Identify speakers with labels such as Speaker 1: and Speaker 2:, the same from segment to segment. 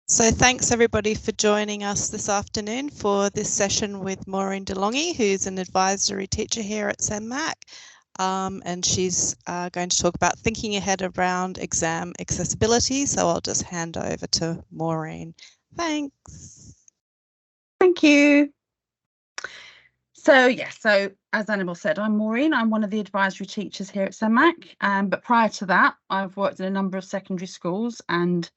Speaker 1: So thanks everybody for joining us this afternoon for this session with Maureen de Longhi, who's an advisory teacher here at CENMAC. And she's going to talk about thinking ahead around exam accessibility. So I'll just hand over to Maureen. Thanks.
Speaker 2: Thank you. So as Annabelle said, I'm Maureen. I'm one of the advisory teachers here at CENMAC. But prior to that, I've worked in a number of secondary schools, and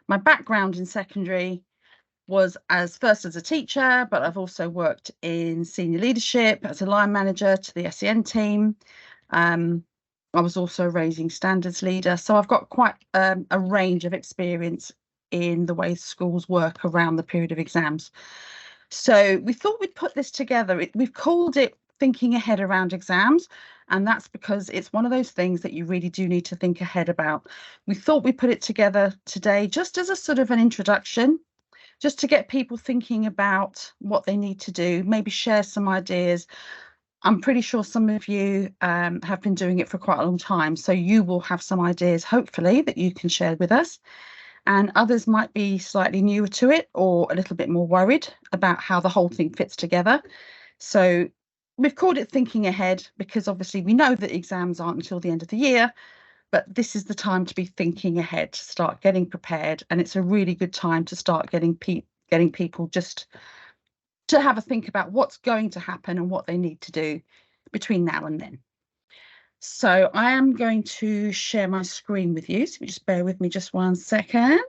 Speaker 2: my background in secondary was first as a teacher, but I've also worked in senior leadership as a line manager to the SEN team. I was also a raising standards leader. So I've got quite a range of experience in the way schools work around the period of exams. So we thought we'd put this together. We've called it Thinking Ahead Around Exams, and that's because it's one of those things that you really do need to think ahead about. We thought we'd put it together today just as a sort of an introduction, just to get people thinking about what they need to do, maybe share some ideas. I'm pretty sure some of you have been doing it for quite a long time, so you will have some ideas, hopefully, that you can share with us. And others might be slightly newer to it or a little bit more worried about how the whole thing fits together. So we've called it Thinking Ahead because obviously we know that exams aren't until the end of the year, but this is the time to be thinking ahead, to start getting prepared. And it's a really good time to start getting people just to have a think about what's going to happen and what they need to do between now and then. So I am going to share my screen with you. So just bear with me just 1 second.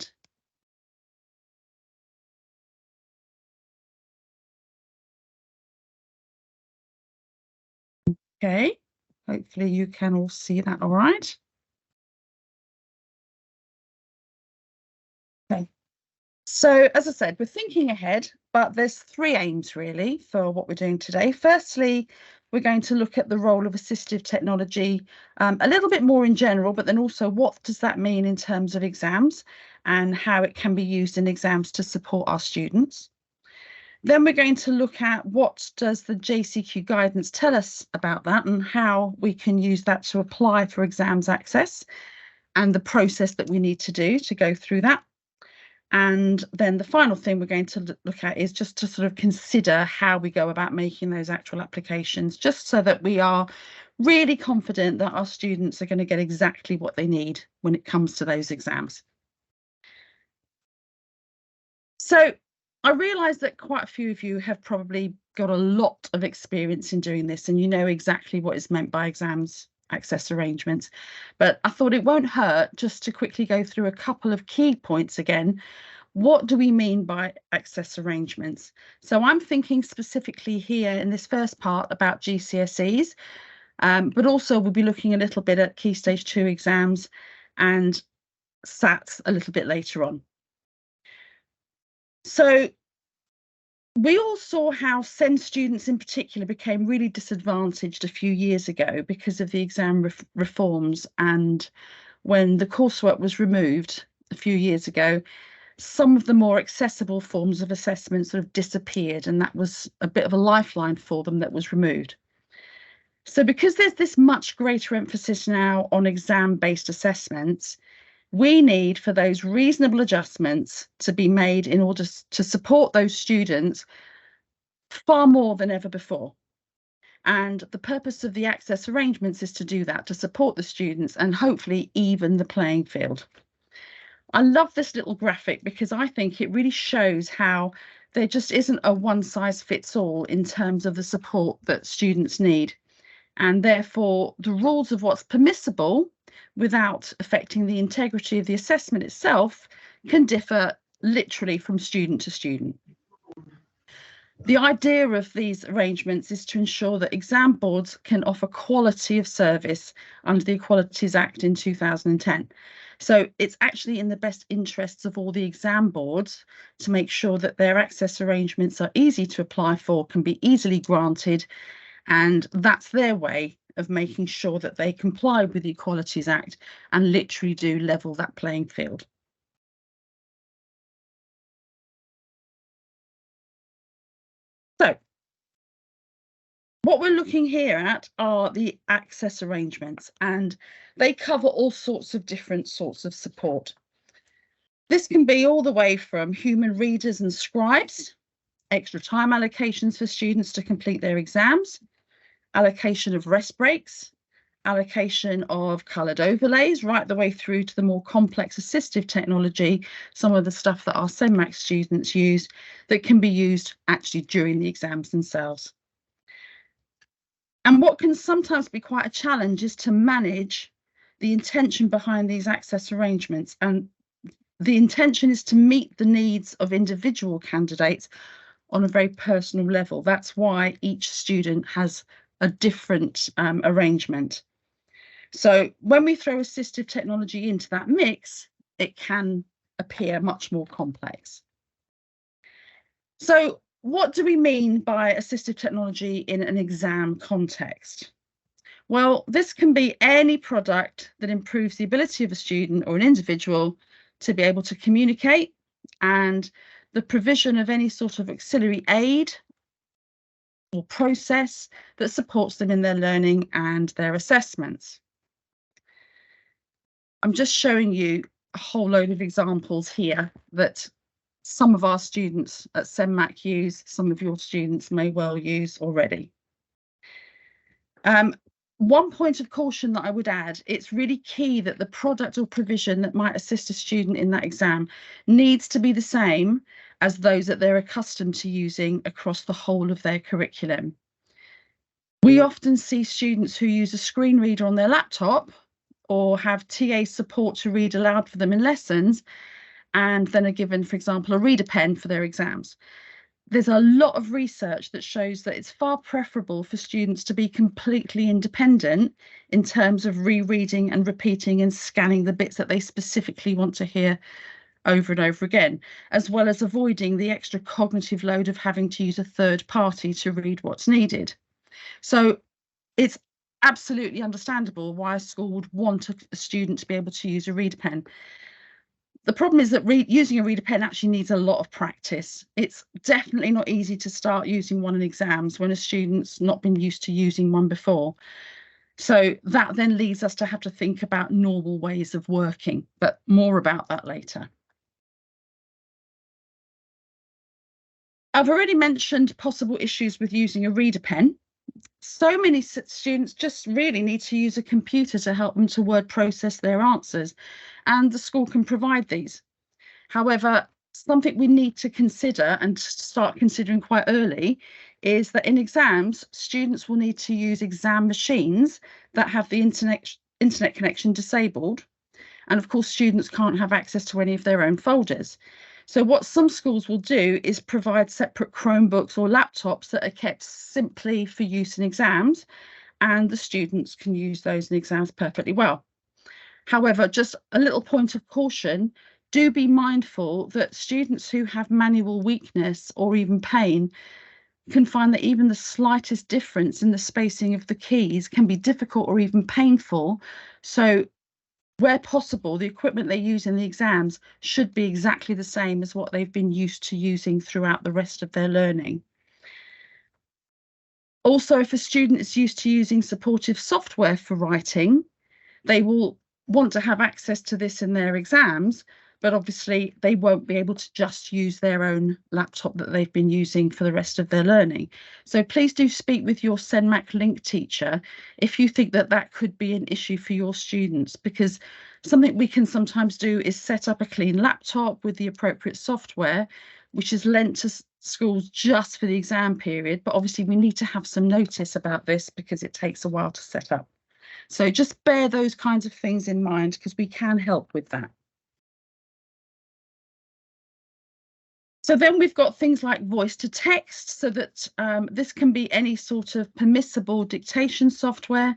Speaker 2: Okay, hopefully you can all see that all right. Okay, so as I said, we're thinking ahead, but there's 3 aims really for what we're doing today. Firstly, we're going to look at the role of assistive technology a little bit more in general, but then also what does that mean in terms of exams and how it can be used in exams to support our students. Then we're going to look at what does the JCQ guidance tell us about that and how we can use that to apply for exams access and the process that we need to do to go through that. And then the final thing we're going to look at is just to sort of consider how we go about making those actual applications, just so that we are really confident that our students are going to get exactly what they need when it comes to those exams. So I realise that quite a few of you have probably got a lot of experience in doing this, and you know exactly what is meant by exams access arrangements, but I thought it won't hurt just to quickly go through a couple of key points again. What do we mean by access arrangements? So I'm thinking specifically here in this first part about GCSEs, but also we'll be looking a little bit at Key Stage 2 exams and SATs a little bit later on. So we all saw how SEN students in particular became really disadvantaged a few years ago because of the exam reforms, and when the coursework was removed a few years ago, some of the more accessible forms of assessment sort of disappeared, and that was a bit of a lifeline for them that was removed. So because there's this much greater emphasis now on exam-based assessments, we need for those reasonable adjustments to be made in order to support those students far more than ever before. And the purpose of the access arrangements is to do that, to support the students and hopefully even the playing field. I love this little graphic because I think it really shows how there just isn't a one-size-fits-all in terms of the support that students need. And therefore, the rules of what's permissible without affecting the integrity of the assessment itself can differ literally from student to student. The idea of these arrangements is to ensure that exam boards can offer quality of service under the Equalities Act in 2010. So it's actually in the best interests of all the exam boards to make sure that their access arrangements are easy to apply for, can be easily granted, and that's their way of making sure that they comply with the Equalities Act and literally do level that playing field. So what we're looking here at are the access arrangements, and they cover all sorts of different sorts of support. This can be all the way from human readers and scribes, extra time allocations for students to complete their exams, allocation of rest breaks, allocation of coloured overlays, right the way through to the more complex assistive technology, some of the stuff that our CENMAC students use that can be used actually during the exams themselves. And what can sometimes be quite a challenge is to manage the intention behind these access arrangements. And the intention is to meet the needs of individual candidates on a very personal level. That's why each student has a different arrangement. So when we throw assistive technology into that mix, it can appear much more complex. So what do we mean by assistive technology in an exam context? Well, this can be any product that improves the ability of a student or an individual to be able to communicate, and the provision of any sort of auxiliary aid or process that supports them in their learning and their assessments. I'm just showing you a whole load of examples here that some of our students at CENMAC use, some of your students may well use already. One point of caution that I would add, it's really key that the product or provision that might assist a student in that exam needs to be the same as those that they're accustomed to using across the whole of their curriculum. We often see students who use a screen reader on their laptop or have TA support to read aloud for them in lessons, and then are given, for example, a reader pen for their exams. There's a lot of research that shows that it's far preferable for students to be completely independent in terms of rereading and repeating and scanning the bits that they specifically want to hear over and over again, as well as avoiding the extra cognitive load of having to use a third party to read what's needed. So it's absolutely understandable why a school would want a student to be able to use a reader pen. The problem is that using a reader pen actually needs a lot of practice. It's definitely not easy to start using one in exams when a student's not been used to using one before. So that then leads us to have to think about normal ways of working, but more about that later. I've already mentioned possible issues with using a reader pen. So many students just really need to use a computer to help them to word process their answers, and the school can provide these. However, something we need to consider and start considering quite early is that in exams, students will need to use exam machines that have the internet connection disabled. And of course, students can't have access to any of their own folders. So what some schools will do is provide separate Chromebooks or laptops that are kept simply for use in exams, and the students can use those in exams perfectly well. However, just a little point of caution, do be mindful that students who have manual weakness or even pain can find that even the slightest difference in the spacing of the keys can be difficult or even painful. So where possible, the equipment they use in the exams should be exactly the same as what they've been used to using throughout the rest of their learning. Also, if a student is used to using supportive software for writing, they will want to have access to this in their exams, but obviously they won't be able to just use their own laptop that they've been using for the rest of their learning. So please do speak with your CENMAC link teacher if you think that that could be an issue for your students, because something we can sometimes do is set up a clean laptop with the appropriate software, which is lent to schools just for the exam period. But obviously we need to have some notice about this because it takes a while to set up. So just bear those kinds of things in mind because we can help with that. So then we've got things like voice to text, so that this can be any sort of permissible dictation software.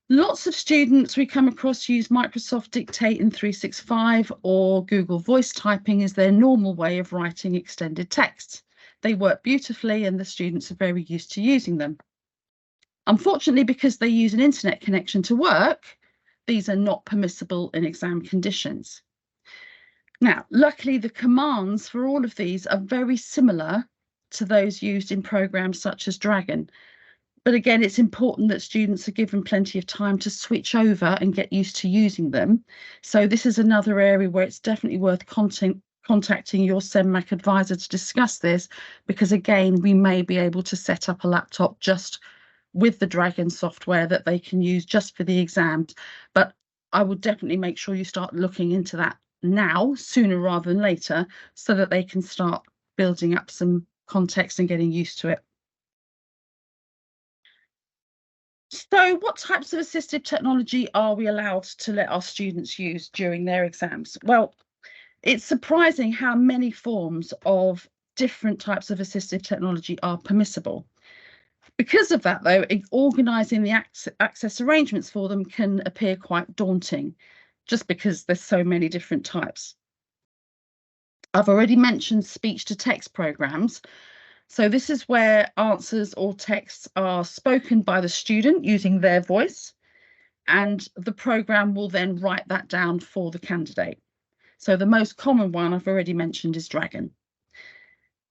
Speaker 2: Lots of students we come across use Microsoft Dictate in 365 or Google Voice Typing as their normal way of writing extended text. They work beautifully and the students are very used to using them. Unfortunately, because they use an internet connection to work, these are not permissible in exam conditions. Now, luckily, the commands for all of these are very similar to those used in programs such as Dragon. But again, it's important that students are given plenty of time to switch over and get used to using them. So this is another area where it's definitely worth contacting your CENMAC advisor to discuss this, because again, we may be able to set up a laptop just with the Dragon software that they can use just for the exams. But I would definitely make sure you start looking into that now, sooner rather than later, so that they can start building up some context and getting used to it. So what types of assistive technology are we allowed to let our students use during their exams? Well, it's surprising how many forms of different types of assistive technology are permissible. Because of that, though, organising the access arrangements for them can appear quite daunting, just because there's so many different types. I've already mentioned speech-to-text programmes. So this is where answers or texts are spoken by the student using their voice, and the programme will then write that down for the candidate. So the most common one I've already mentioned is Dragon.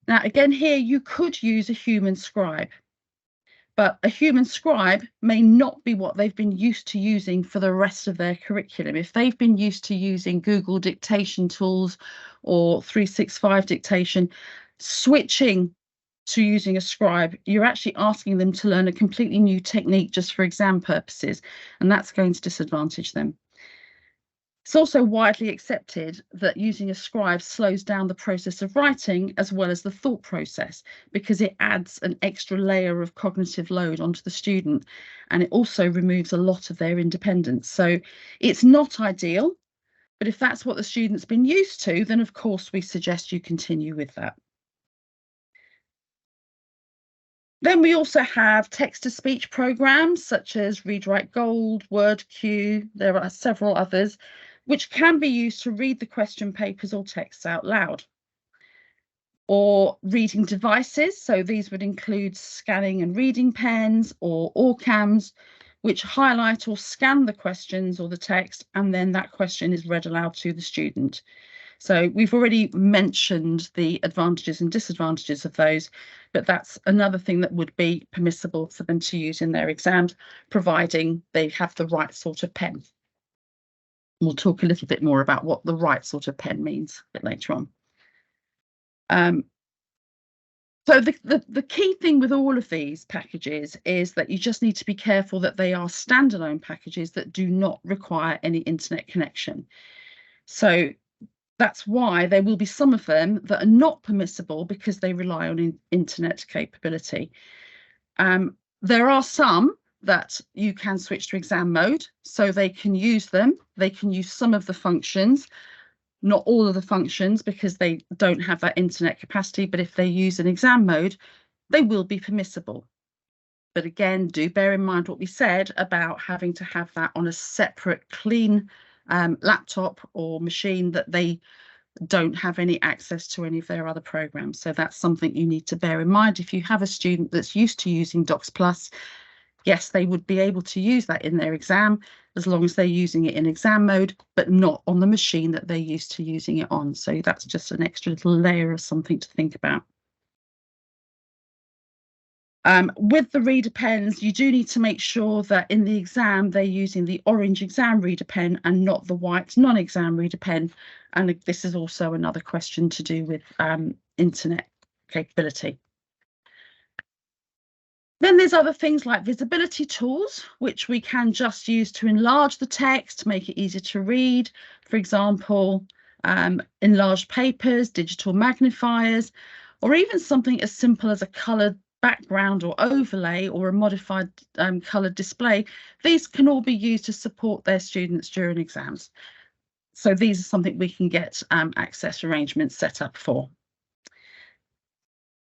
Speaker 2: Now, again, here you could use a human scribe, but a human scribe may not be what they've been used to using for the rest of their curriculum. If they've been used to using Google dictation tools or 365 dictation, switching to using a scribe, you're actually asking them to learn a completely new technique just for exam purposes, and that's going to disadvantage them. It's also widely accepted that using a scribe slows down the process of writing as well as the thought process, because it adds an extra layer of cognitive load onto the student, and it also removes a lot of their independence. So it's not ideal, but if that's what the student's been used to, then of course we suggest you continue with that. Then we also have text-to-speech programs such as Read Write Gold, WordQ. There are several others which can be used to read the question papers or texts out loud. Or reading devices, so these would include scanning and reading pens or OrCams, which highlight or scan the questions or the text, and then that question is read aloud to the student. So we've already mentioned the advantages and disadvantages of those, but that's another thing that would be permissible for them to use in their exams, providing they have the right sort of pen. We'll talk a little bit more about what the right sort of pen means a bit later on. So the key thing with all of these packages is that you just need to be careful that they are standalone packages that do not require any internet connection. So that's why there will be some of them that are not permissible because they rely on internet capability. There are some that you can switch to exam mode, so they can use them. They can use some of the functions, not all of the functions, because they don't have that internet capacity. But if they use an exam mode, they will be permissible. But again, do bear in mind what we said about having to have that on a separate, clean laptop or machine that they don't have any access to any of their other programs. So that's something you need to bear in mind. If you have a student that's used to using Docs Plus, yes, they would be able to use that in their exam as long as they're using it in exam mode, but not on the machine that they're used to using it on. So that's just an extra little layer of something to think about. With the reader pens, you do need to make sure that in the exam they're using the orange exam reader pen and not the white non-exam reader pen. And this is also another question to do with internet capability. Then there's other things like visibility tools, which we can just use to enlarge the text, to make it easier to read. For example, enlarged papers, digital magnifiers, or even something as simple as a coloured background or overlay or a modified coloured display. These can all be used to support their students during exams. So these are something we can get access arrangements set up for.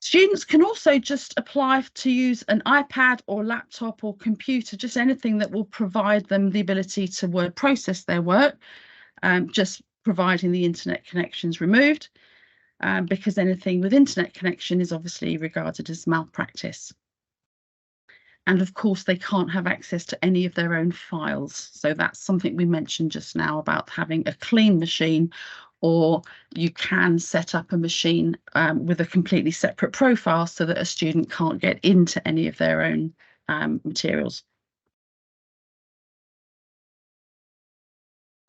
Speaker 2: Students can also just apply to use an iPad or laptop or computer, just anything that will provide them the ability to word process their work, just providing the internet connection's removed. Because anything with internet connection is obviously regarded as malpractice. And of course, they can't have access to any of their own files. So that's something we mentioned just now about having a clean machine, or you can set up a machine with a completely separate profile so that a student can't get into any of their own materials.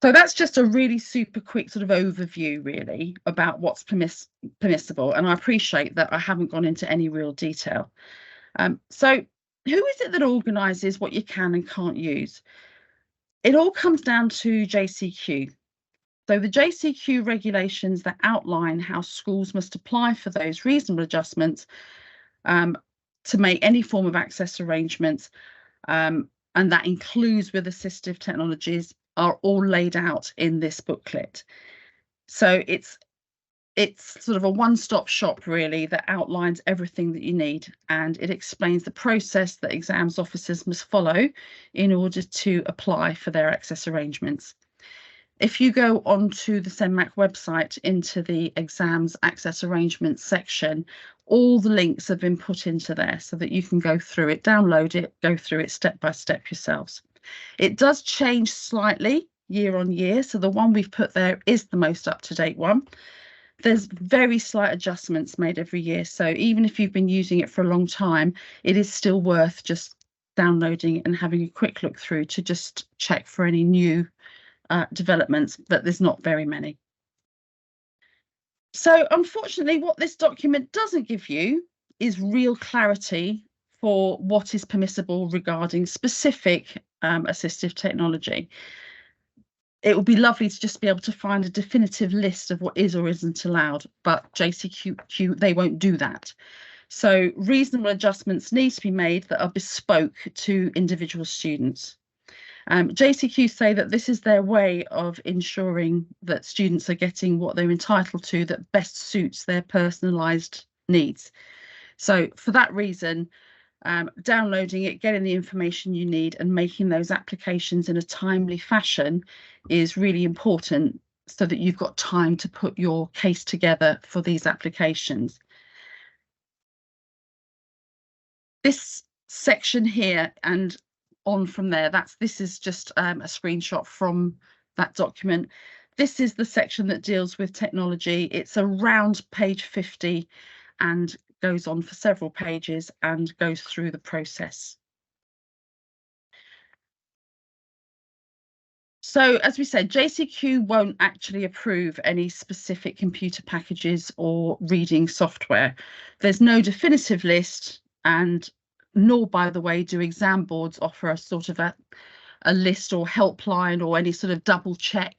Speaker 2: So that's just a really super quick sort of overview, really, about what's permissible. And I appreciate that I haven't gone into any real detail. So who is it that organises what you can and can't use? It all comes down to JCQ. So the JCQ regulations that outline how schools must apply for those reasonable adjustments to make any form of access arrangements, and that includes with assistive technologies, are all laid out in this booklet. So it's sort of a one-stop shop, really, that outlines everything that you need, and it explains the process that exams officers must follow in order to apply for their access arrangements. If you go onto the CENMAC website into the exams access arrangements section, all the links have been put into there so that you can go through it, download it, go through it step by step yourselves. It does change slightly year on year, so the one we've put there is the most up-to-date one. There's very slight adjustments made every year, so even if you've been using it for a long time, it is still worth just downloading and having a quick look through to just check for any new developments, but there's not very many. So unfortunately, what this document doesn't give you is real clarity for what is permissible regarding specific assistive technology. It would be lovely to just be able to find a definitive list of what is or isn't allowed, but JCQ, they won't do that. So reasonable adjustments need to be made that are bespoke to individual students. JCQ say that this is their way of ensuring that students are getting what they're entitled to that best suits their personalised needs. So for that reason, downloading it, getting the information you need and making those applications in a timely fashion is really important so that you've got time to put your case together for these applications. This section here and on from there, this is just a screenshot from that document. This is the section that deals with technology. It's around page 50 and goes on for several pages and goes through the process. So as we said, JCQ won't actually approve any specific computer packages or reading software. There's no definitive list, and nor, by the way, do exam boards offer a sort of a list or helpline or any sort of double check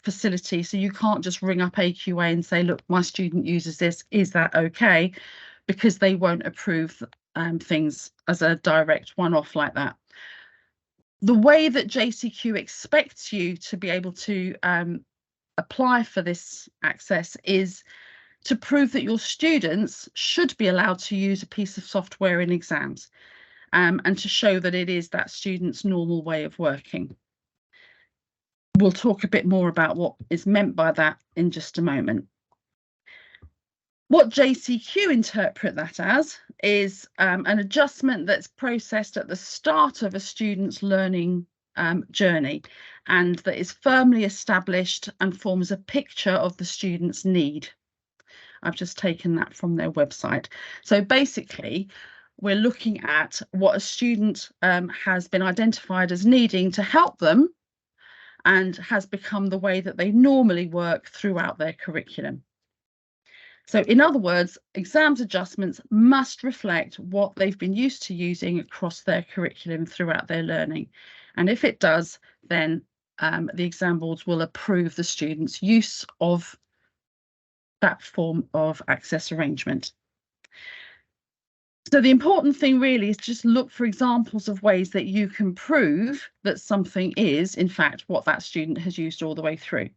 Speaker 2: facility. So you can't just ring up AQA and say, look, my student uses this, is that okay? Because they won't approve things as a direct one-off like that. The way that JCQ expects you to be able to apply for this access is to prove that your students should be allowed to use a piece of software in exams, and to show that it is that student's normal way of working. We'll talk a bit more about what is meant by that in just a moment. What JCQ interpret that as is an adjustment that's processed at the start of a student's learning journey, and that is firmly established and forms a picture of the student's need. I've just taken that from their website. So basically, we're looking at what a student has been identified as needing to help them and has become the way that they normally work throughout their curriculum. So in other words, exams adjustments must reflect what they've been used to using across their curriculum throughout their learning. And if it does, then the exam boards will approve the student's use of that form of access arrangement. So the important thing really is just look for examples of ways that you can prove that something is, in fact, what that student has used all the way through.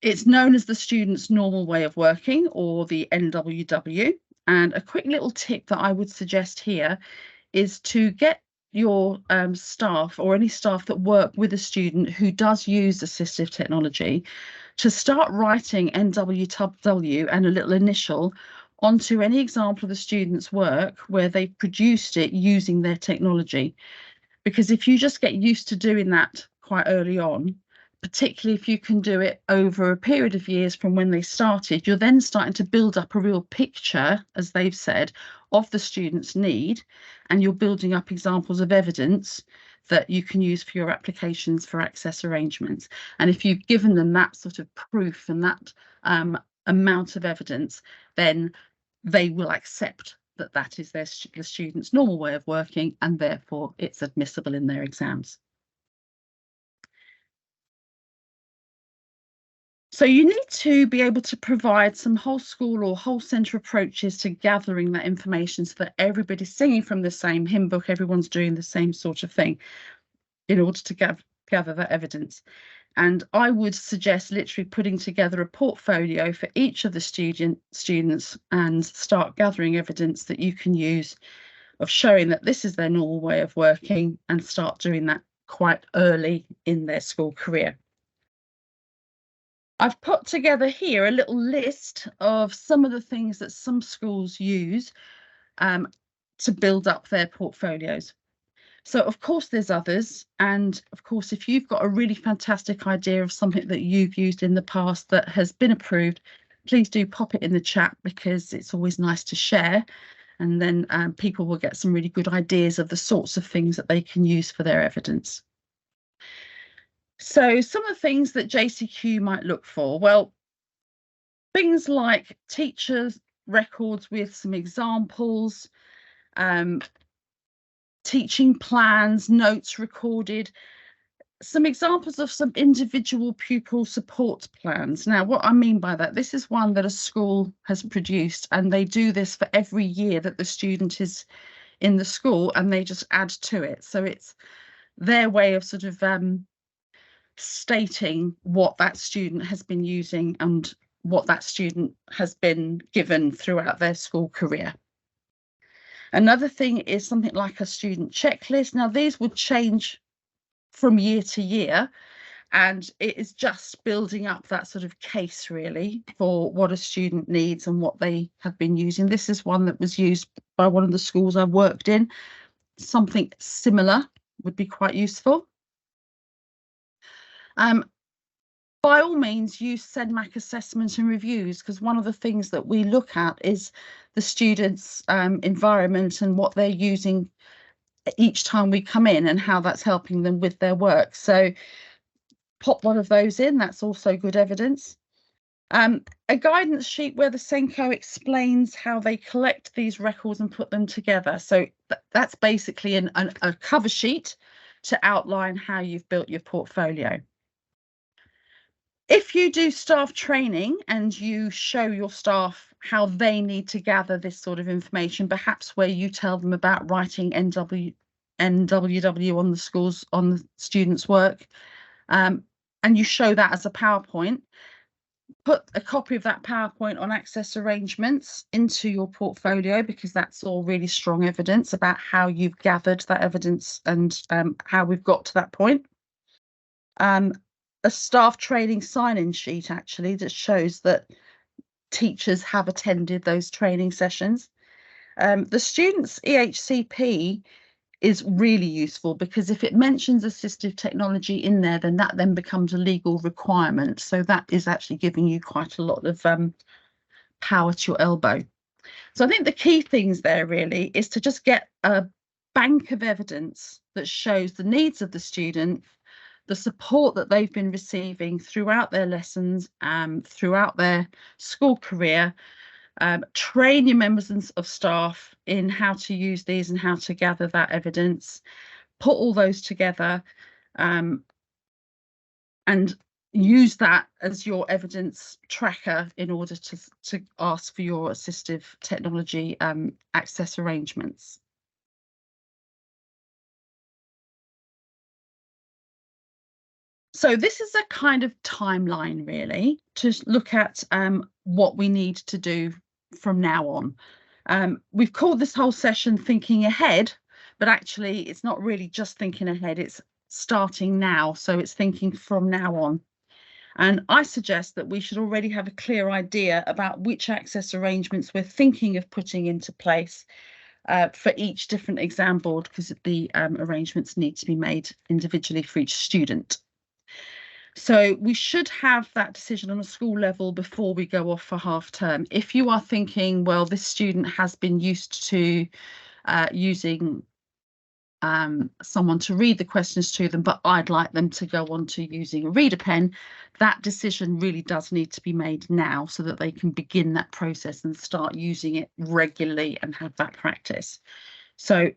Speaker 2: It's known as the student's normal way of working, or the NWW. And a quick little tip that I would suggest here is to get your staff or any staff that work with a student who does use assistive technology to start writing NWW and a little initial onto any example of the student's work where they've produced it using their technology. Because if you just get used to doing that quite early on, particularly if you can do it over a period of years from when they started, you're then starting to build up a real picture, as they've said, of the student's need, and you're building up examples of evidence that you can use for your applications for access arrangements. And if you've given them that sort of proof and that amount of evidence, then they will accept that that is the student's normal way of working, and therefore it's admissible in their exams. So you need to be able to provide some whole school or whole centre approaches to gathering that information so that everybody's singing from the same hymn book, everyone's doing the same sort of thing in order to gather that evidence. And I would suggest literally putting together a portfolio for each of the students and start gathering evidence that you can use of showing that this is their normal way of working, and start doing that quite early in their school career. I've put together here a little list of some of the things that some schools use to build up their portfolios. So of course there's others, and of course if you've got a really fantastic idea of something that you've used in the past that has been approved, please do pop it in the chat, because it's always nice to share, and then people will get some really good ideas of the sorts of things that they can use for their evidence. So some of the things that JCQ might look for, well, things like teachers' records with some examples, teaching plans, notes recorded, some examples of some individual pupil support plans. Now, what I mean by that, this is one that a school has produced, and they do this for every year that the student is in the school, and they just add to it. So it's their way of sort of stating what that student has been using and what that student has been given throughout their school career. Another thing is something like a student checklist. Now, these would change from year to year, and it is just building up that sort of case really for what a student needs and what they have been using. This is one that was used by one of the schools I've worked in. Something similar would be quite useful. By all means, use CENMAC assessment and reviews, because one of the things that we look at is the students' environment and what they're using each time we come in and how that's helping them with their work. So pop one of those in, that's also good evidence. A guidance sheet where the SENCO explains how they collect these records and put them together. So that's basically a cover sheet to outline how you've built your portfolio. If you do staff training and you show your staff how they need to gather this sort of information, perhaps where you tell them about writing NWW on the students' work, and you show that as a PowerPoint, put a copy of that PowerPoint on access arrangements into your portfolio, because that's all really strong evidence about how you've gathered that evidence and how we've got to that point. A staff training sign-in sheet actually that shows that teachers have attended those training sessions. The students' EHCP is really useful, because if it mentions assistive technology in there, then that then becomes a legal requirement. So that is actually giving you quite a lot of power to your elbow. So I think the key things there really is to just get a bank of evidence that shows the needs of the student, the support that they've been receiving throughout their lessons, throughout their school career. Train your members of staff in how to use these and how to gather that evidence. Put all those together and use that as your evidence tracker in order to ask for your assistive technology access arrangements. So this is a kind of timeline really to look at what we need to do from now on. We've called this whole session thinking ahead, but actually it's not really just thinking ahead, it's starting now. So it's thinking from now on. And I suggest that we should already have a clear idea about which access arrangements we're thinking of putting into place for each different exam board, because the arrangements need to be made individually for each student. So we should have that decision on a school level before we go off for half term. If you are thinking, well, this student has been used to using someone to read the questions to them, but I'd like them to go on to using a reader pen, that decision really does need to be made now so that they can begin that process and start using it regularly and have that practice. So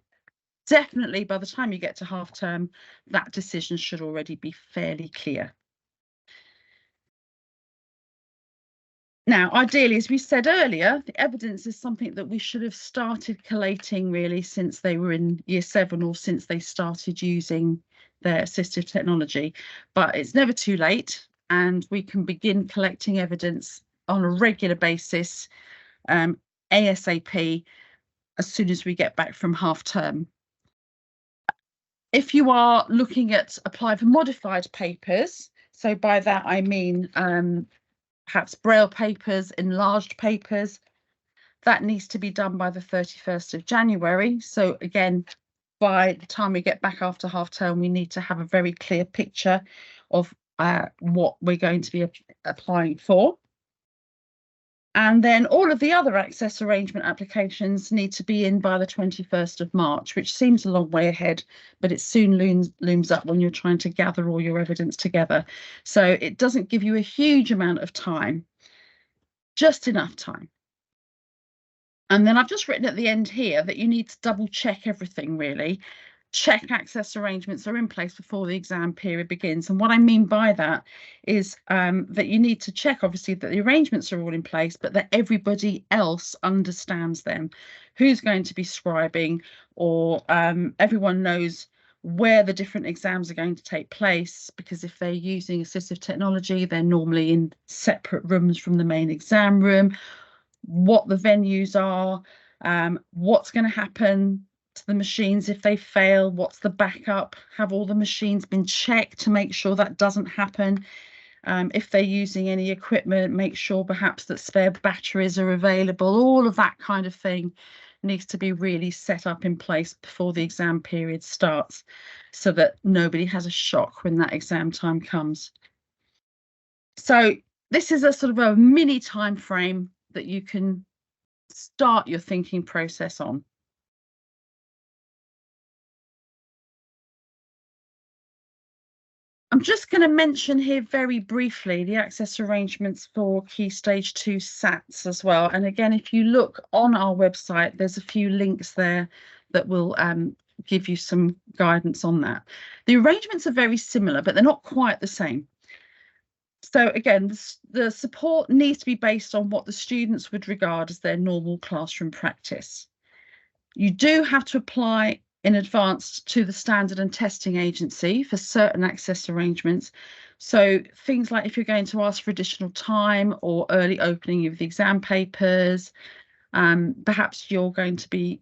Speaker 2: definitely by the time you get to half term, that decision should already be fairly clear. Now, ideally, as we said earlier, the evidence is something that we should have started collating really since they were in year 7 or since they started using their assistive technology. But it's never too late, and we can begin collecting evidence on a regular basis, ASAP, as soon as we get back from half term. If you are looking at apply for modified papers, so by that I mean perhaps Braille papers, enlarged papers, that needs to be done by the 31st of January. So again, by the time we get back after half term, we need to have a very clear picture of what we're going to be applying for. And then all of the other access arrangement applications need to be in by the 21st of March, which seems a long way ahead, but it soon looms up when you're trying to gather all your evidence together. So it doesn't give you a huge amount of time, just enough time. And then I've just written at the end here that you need to double check everything really. Check access arrangements are in place before the exam period begins. And what I mean by that is that you need to check, obviously, that the arrangements are all in place, but that everybody else understands them. Who's going to be scribing, or everyone knows where the different exams are going to take place, because if they're using assistive technology, they're normally in separate rooms from the main exam room, what the venues are, what's going to happen to the machines if they fail, what's the backup, have all the machines been checked to make sure that doesn't happen. If they're using any equipment, make sure perhaps that spare batteries are available. All of that kind of thing needs to be really set up in place before the exam period starts, so that nobody has a shock when that exam time comes. So this is a sort of a mini time frame that you can start your thinking process on. I'm just going to mention here very briefly the access arrangements for Key Stage 2 SATs as well. And again, if you look on our website, there's a few links there that will give you some guidance on that. The arrangements are very similar, but they're not quite the same. So again, the support needs to be based on what the students would regard as their normal classroom practice. You do have to apply in advance to the Standard and Testing Agency for certain access arrangements. So things like if you're going to ask for additional time or early opening of the exam papers, perhaps you're going to be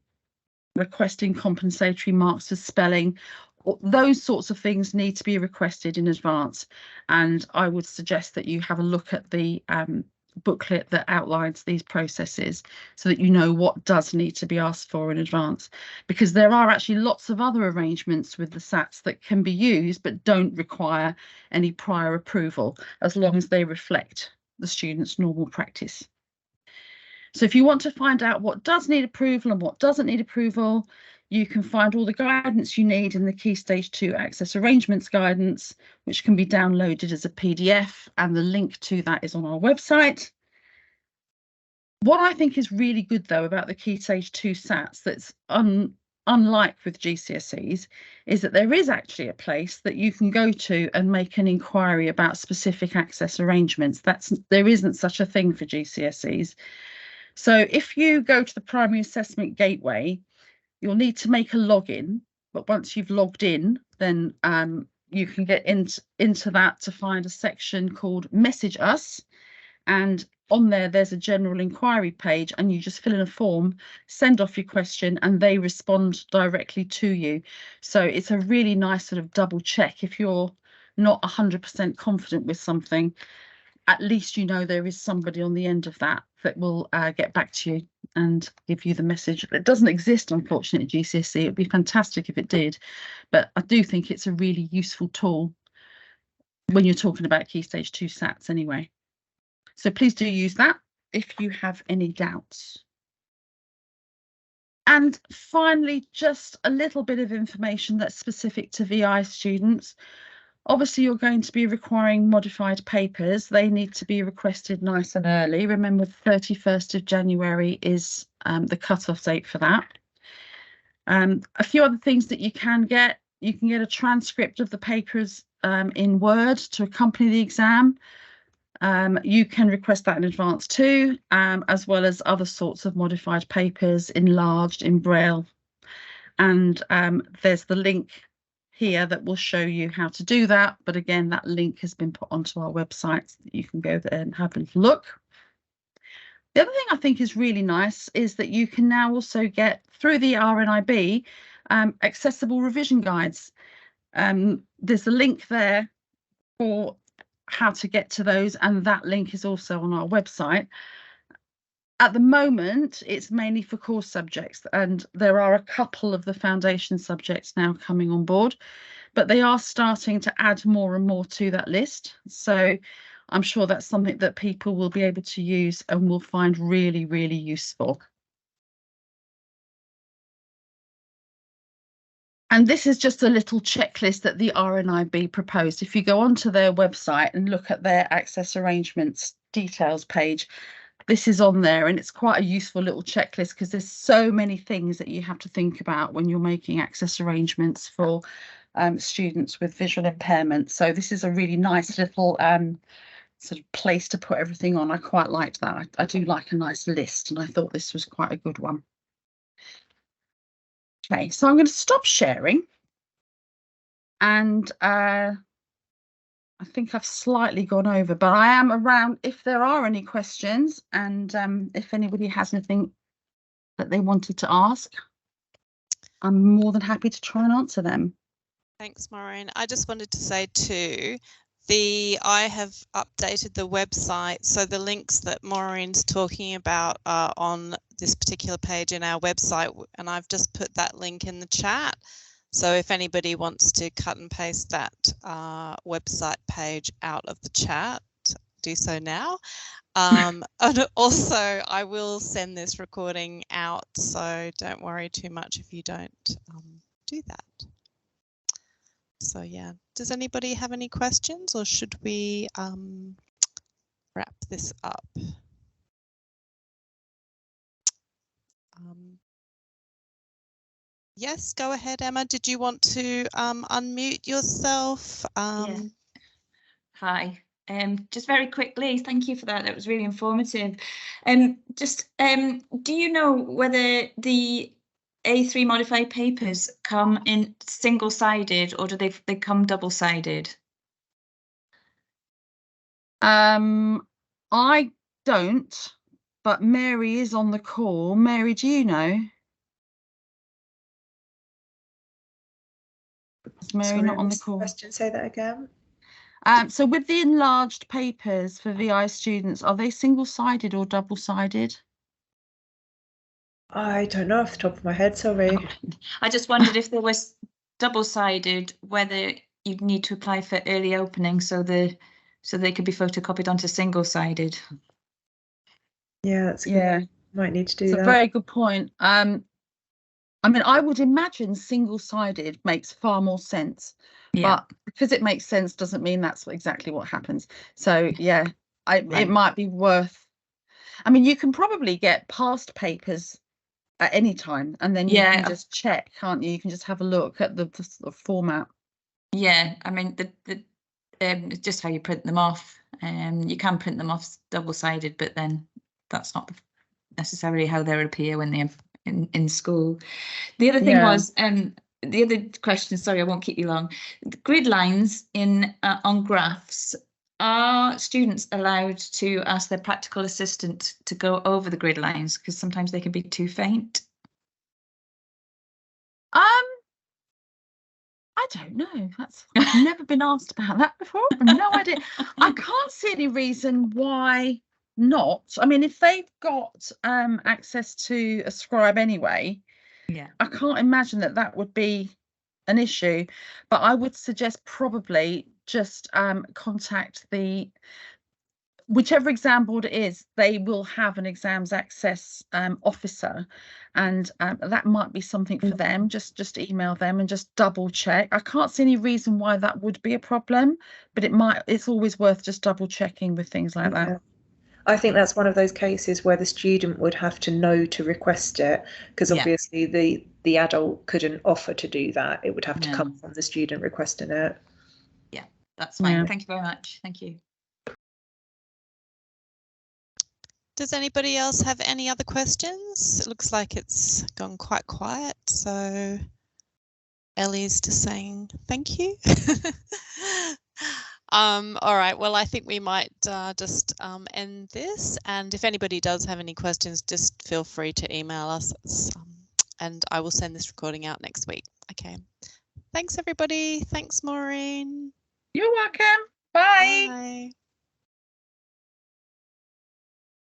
Speaker 2: requesting compensatory marks for spelling, those sorts of things need to be requested in advance. And I would suggest that you have a look at the booklet that outlines these processes so that you know what does need to be asked for in advance, because there are actually lots of other arrangements with the SATs that can be used but don't require any prior approval, as long as they reflect the student's normal practice. So if you want to find out what does need approval and what doesn't need approval, you can find all the guidance you need in the Key Stage 2 Access Arrangements Guidance, which can be downloaded as a PDF, and the link to that is on our website. What I think is really good, though, about the Key Stage 2 SATs that's unlike with GCSEs is that there is actually a place that you can go to and make an inquiry about specific access arrangements. There isn't such a thing for GCSEs. So if you go to the Primary Assessment Gateway, you'll need to make a login, but once you've logged in, then you can get into that to find a section called Message Us, and on there's a general inquiry page, and you just fill in a form, send off your question, and they respond directly to you. So it's a really nice sort of double check. If you're not 100% confident with something, at least you know there is somebody on the end of that will get back to you and give you the message. It doesn't exist, unfortunately, at GCSE. It would be fantastic if it did, but I do think it's a really useful tool when you're talking about Key Stage 2 SATs anyway. So please do use that if you have any doubts. And finally, just a little bit of information that's specific to VI students. Obviously, you're going to be requiring modified papers. They need to be requested nice and early. Remember, the 31st of January is the cut-off date for that. A few other things that you can get. You can get a transcript of the papers in Word to accompany the exam. You can request that in advance too, as well as other sorts of modified papers enlarged in Braille. And there's the link here that will show you how to do that. But again, that link has been put onto our website so that you can go there and have a look. The other thing I think is really nice is that you can now also get, through the RNIB, accessible revision guides. There's a link there for how to get to those, and that link is also on our website. At the moment, it's mainly for course subjects, and there are a couple of the foundation subjects now coming on board, but they are starting to add more and more to that list. So I'm sure that's something that people will be able to use and will find really, really useful. And this is just a little checklist that the RNIB proposed. If you go onto their website and look at their access arrangements details page, this is on there, and it's quite a useful little checklist because there's so many things that you have to think about when you're making access arrangements for students with visual impairment. So this is a really nice little sort of place to put everything on. I quite liked that. I do like a nice list, and I thought this was quite a good one. Okay, so I'm going to stop sharing, and I think I've slightly gone over, but I am around if there are any questions, and if anybody has anything that they wanted to ask, I'm more than happy to try and answer them.
Speaker 1: Thanks, Maureen. I just wanted to say too, I have updated the website, so the links that Maureen's talking about are on this particular page in our website, and I've just put that link in the chat. So if anybody wants to cut and paste that website page out of the chat, do so now. And also, I will send this recording out, so don't worry too much if you don't do that. So yeah, does anybody have any questions, or should we wrap this up? Yes, go ahead, Emma. Did you want to unmute yourself?
Speaker 3: Yeah. Hi. Just very quickly, thank you for that. That was really informative. Do you know whether the A3 modified papers come in single-sided, or do they come double-sided?
Speaker 2: I don't, but Mary is on the call. Mary, do you know? Is Mary not on the call?
Speaker 4: Question, say that again.
Speaker 2: So with the enlarged papers for VI students, are they single-sided or double-sided?
Speaker 4: I don't know off the top of my head, sorry.
Speaker 3: I just wondered if there was double-sided, whether you'd need to apply for early opening so they could be photocopied onto single-sided.
Speaker 4: Yeah, that's good. Yeah. Might need to do that.
Speaker 2: It's a very good point. I mean, I would imagine single-sided makes far more sense, but because it makes sense doesn't mean that's exactly what happens. So yeah, it might be worth. I mean, you can probably get past papers at any time, and then you can just check, can't you? You can just have a look at the format.
Speaker 3: Yeah, I mean, just how you print them off. You can print them off double-sided, but then that's not necessarily how they appear when they're in school. The other thing was, the other question, sorry, I won't keep you long. The grid lines on graphs, are students allowed to ask their practical assistant to go over the grid lines, because sometimes they can be too faint?
Speaker 2: I don't know. I've never been asked about that before. No idea. I can't see any reason why not. I mean, if they've got access to a scribe anyway, I can't imagine that would be an issue. But I would suggest probably just contact whichever exam board it is. They will have an exams access officer, and that might be something for them. Just email them and just double check. I can't see any reason why that would be a problem, but it's always worth just double checking with things like that.
Speaker 4: I think that's one of those cases where the student would have to know to request it, because obviously the adult couldn't offer to do that. It would have to come from the student requesting it.
Speaker 3: Yeah, that's fine. Thank you very much. Thank you.
Speaker 1: Does anybody else have any other questions? It looks like it's gone quite quiet, so Ellie's just saying thank you. All right, well, I think we might just end this, and if anybody does have any questions, just feel free to email us, and I will send this recording out next week. Okay, thanks everybody. Thanks, Maureen.
Speaker 2: You're welcome. Bye.
Speaker 1: Bye.